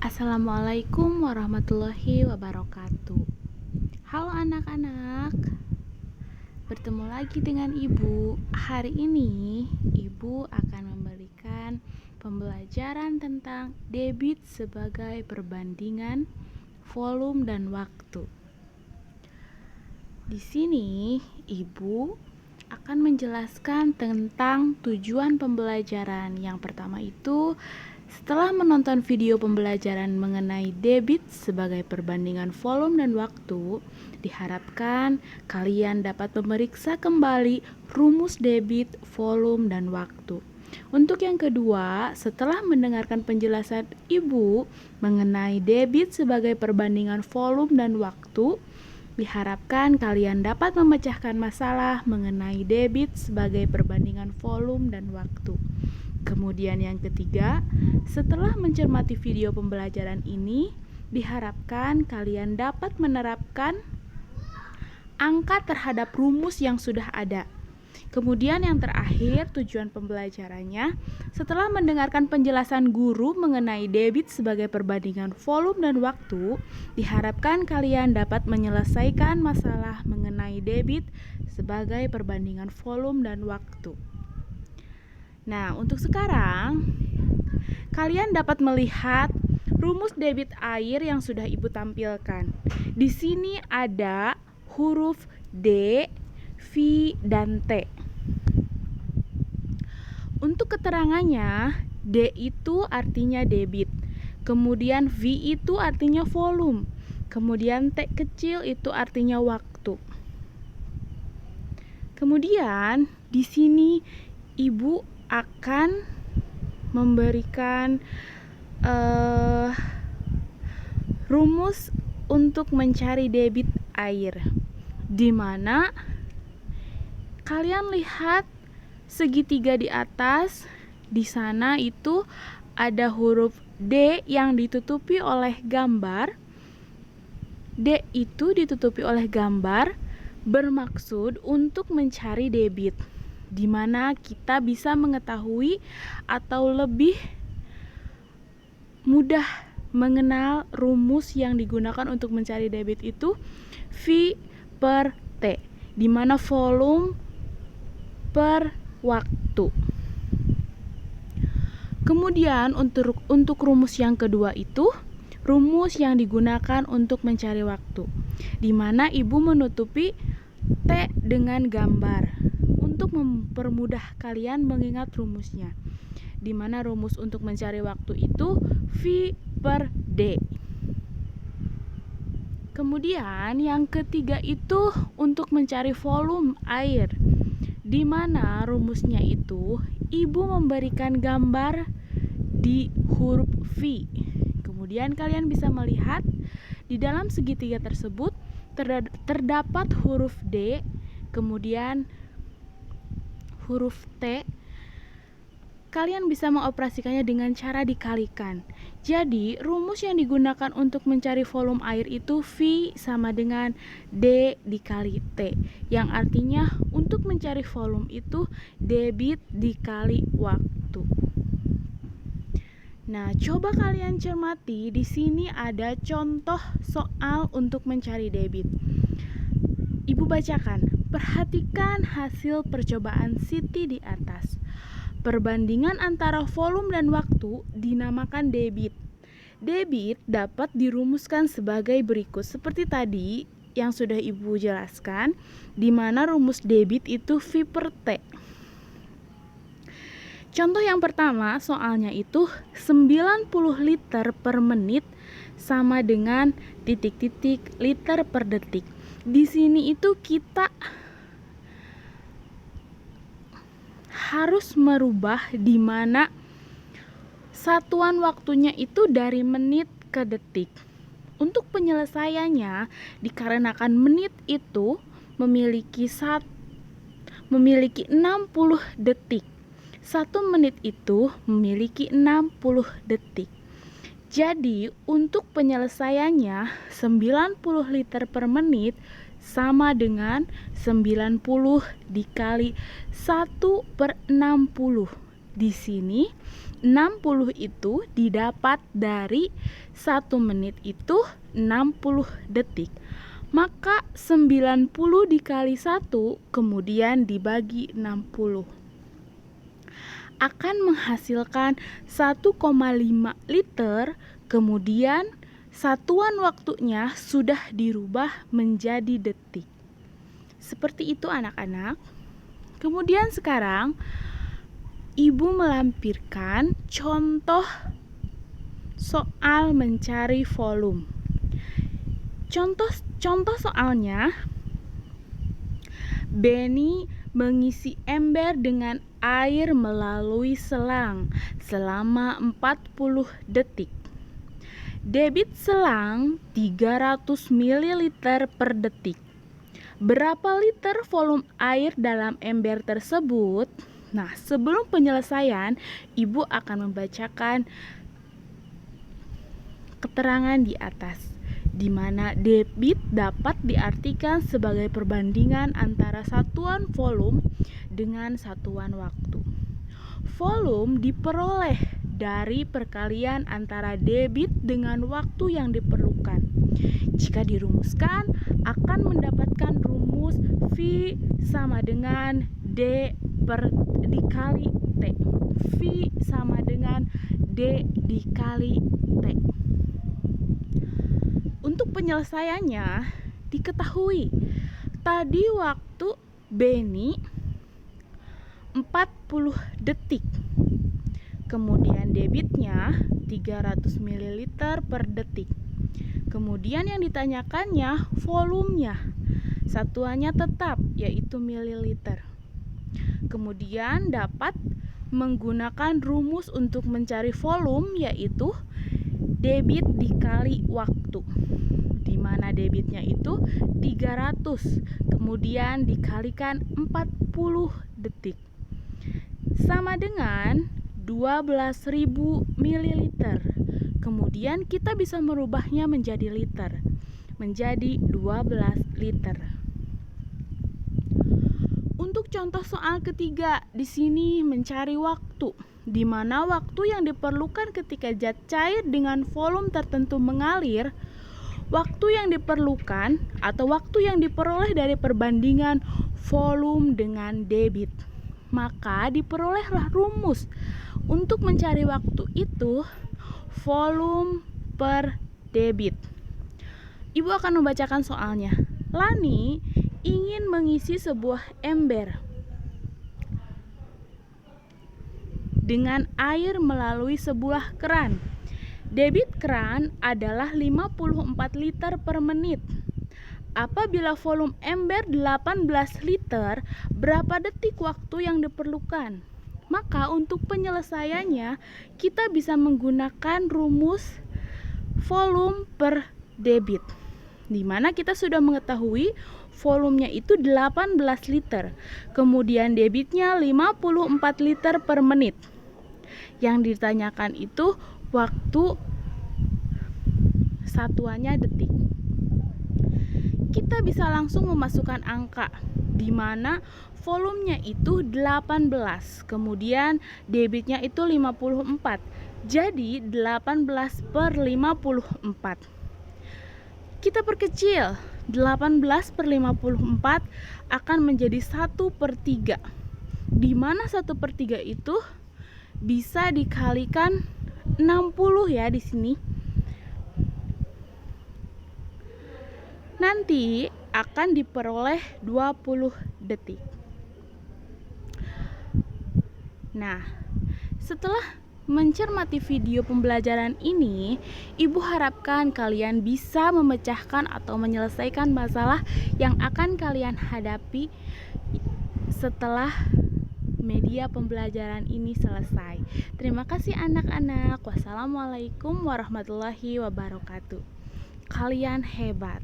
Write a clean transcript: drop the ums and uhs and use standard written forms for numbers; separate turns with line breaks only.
Assalamualaikum warahmatullahi wabarakatuh. Halo anak-anak, bertemu lagi dengan Ibu. Hari ini Ibu akan memberikan pembelajaran tentang debit sebagai perbandingan volume dan waktu. Di sini Ibu akan menjelaskan tentang tujuan pembelajaran. Yang pertama itu, setelah menonton video pembelajaran mengenai debit sebagai perbandingan volume dan waktu, diharapkan kalian dapat memeriksa kembali rumus debit, volume, dan waktu. Untuk yang kedua, setelah mendengarkan penjelasan Ibu mengenai debit sebagai perbandingan volume dan waktu, diharapkan kalian dapat memecahkan masalah mengenai debit sebagai perbandingan volume dan waktu. Kemudian yang ketiga, setelah mencermati video pembelajaran ini, diharapkan kalian dapat menerapkan angka terhadap rumus yang sudah ada. Kemudian yang terakhir, tujuan pembelajarannya, setelah mendengarkan penjelasan guru mengenai debit sebagai perbandingan volume dan waktu, diharapkan kalian dapat menyelesaikan masalah mengenai debit sebagai perbandingan volume dan waktu. Nah, untuk sekarang kalian dapat melihat rumus debit air yang sudah Ibu tampilkan. Di sini ada huruf D, V, dan T. Untuk keterangannya, D itu artinya debit, kemudian V itu artinya volume, kemudian T kecil itu artinya waktu. Kemudian di sini Ibu akan memberikan rumus untuk mencari debit air, di mana kalian lihat segitiga di atas. Di sana itu ada huruf D yang ditutupi oleh gambar. D itu ditutupi oleh gambar bermaksud untuk mencari debit, di mana kita bisa mengetahui atau lebih mudah mengenal rumus yang digunakan untuk mencari debit itu V per T, di mana volume per waktu. Kemudian untuk rumus yang kedua itu rumus yang digunakan untuk mencari waktu, di mana Ibu menutupi T dengan gambar untuk mempermudah kalian mengingat rumusnya, di mana rumus untuk mencari waktu itu V per D. Kemudian yang ketiga itu untuk mencari volume air, di mana rumusnya itu Ibu memberikan gambar di huruf V. Kemudian kalian bisa melihat di dalam segitiga tersebut terdapat huruf D, kemudian huruf T. Kalian bisa mengoperasikannya dengan cara dikalikan. Jadi, rumus yang digunakan untuk mencari volume air itu V sama dengan D dikali T, yang artinya untuk mencari volume itu debit dikali waktu. Nah, coba kalian cermati, di sini ada contoh soal untuk mencari debit. Ibu bacakan, perhatikan hasil percobaan Siti di atas. Perbandingan antara volume dan waktu dinamakan debit. Debit dapat dirumuskan sebagai berikut, seperti tadi yang sudah Ibu jelaskan, di mana rumus debit itu V per T. Contoh yang pertama, soalnya itu 90 liter per menit sama dengan titik-titik liter per detik. Di sini itu kita harus merubah, di mana satuan waktunya itu dari menit ke detik. Untuk penyelesaiannya, dikarenakan menit itu memiliki 60 detik. 1 menit itu memiliki 60 detik. Jadi, untuk penyelesaiannya 90 liter per menit sama dengan 90 dikali 1/60. Di sini 60 itu didapat dari 1 menit itu 60 detik. Maka 90 dikali 1 kemudian dibagi 60 akan menghasilkan 1,5 liter. Kemudian satuan waktunya sudah dirubah menjadi detik. Seperti itu anak-anak. Kemudian sekarang Ibu melampirkan contoh soal mencari volume. Contoh soalnya, Benny mengisi ember dengan air melalui selang selama 40 detik. Debit selang 300 ml per detik. Berapa liter volume air dalam ember tersebut? Nah, sebelum penyelesaian, Ibu akan membacakan keterangan di atas, di mana debit dapat diartikan sebagai perbandingan antara satuan volume dengan satuan waktu. Volume diperoleh dari perkalian antara debit dengan waktu yang diperlukan. Jika dirumuskan, akan mendapatkan rumus V sama dengan D dikali T. V sama dengan D dikali T. Untuk penyelesaiannya, diketahui tadi waktu Benny 40 detik. Kemudian debitnya 300 ml per detik. Kemudian yang ditanyakannya volumenya. Satuannya tetap, yaitu mililiter. Kemudian dapat menggunakan rumus untuk mencari volume, yaitu debit dikali waktu, di mana debitnya itu 300, kemudian dikalikan 40 detik, sama dengan 12.000 ml. Kemudian kita bisa merubahnya menjadi liter, menjadi 12 liter. Untuk contoh soal ketiga, di sini mencari waktu, di mana waktu yang diperlukan ketika zat cair dengan volume tertentu mengalir. Waktu yang diperlukan atau waktu yang diperoleh dari perbandingan volume dengan debit. Maka diperolehlah rumus untuk mencari waktu itu volume per debit. Ibu akan membacakan soalnya. Lani ingin mengisi sebuah ember dengan air melalui sebuah keran. Debit keran adalah 54 liter per menit. Apabila volume ember 18 liter, berapa detik waktu yang diperlukan? Maka untuk penyelesaiannya, kita bisa menggunakan rumus volume per debit, di mana kita sudah mengetahui volumenya itu 18 liter. Kemudian debitnya 54 liter per menit. Yang ditanyakan itu waktu, satuannya detik. Kita bisa langsung memasukkan angka, di mana volumenya itu 18, kemudian debitnya itu 54. Jadi 18 per 54. Kita perkecil, 18 per 54 akan menjadi 1/3, di mana 1/3 itu bisa dikalikan 60 ya di sini. Nanti akan diperoleh 20 detik. Nah, setelah mencermati video pembelajaran ini, Ibu harapkan kalian bisa memecahkan atau menyelesaikan masalah yang akan kalian hadapi setelah media pembelajaran ini selesai. Terima kasih anak-anak. Wassalamualaikum warahmatullahi wabarakatuh. Kalian hebat.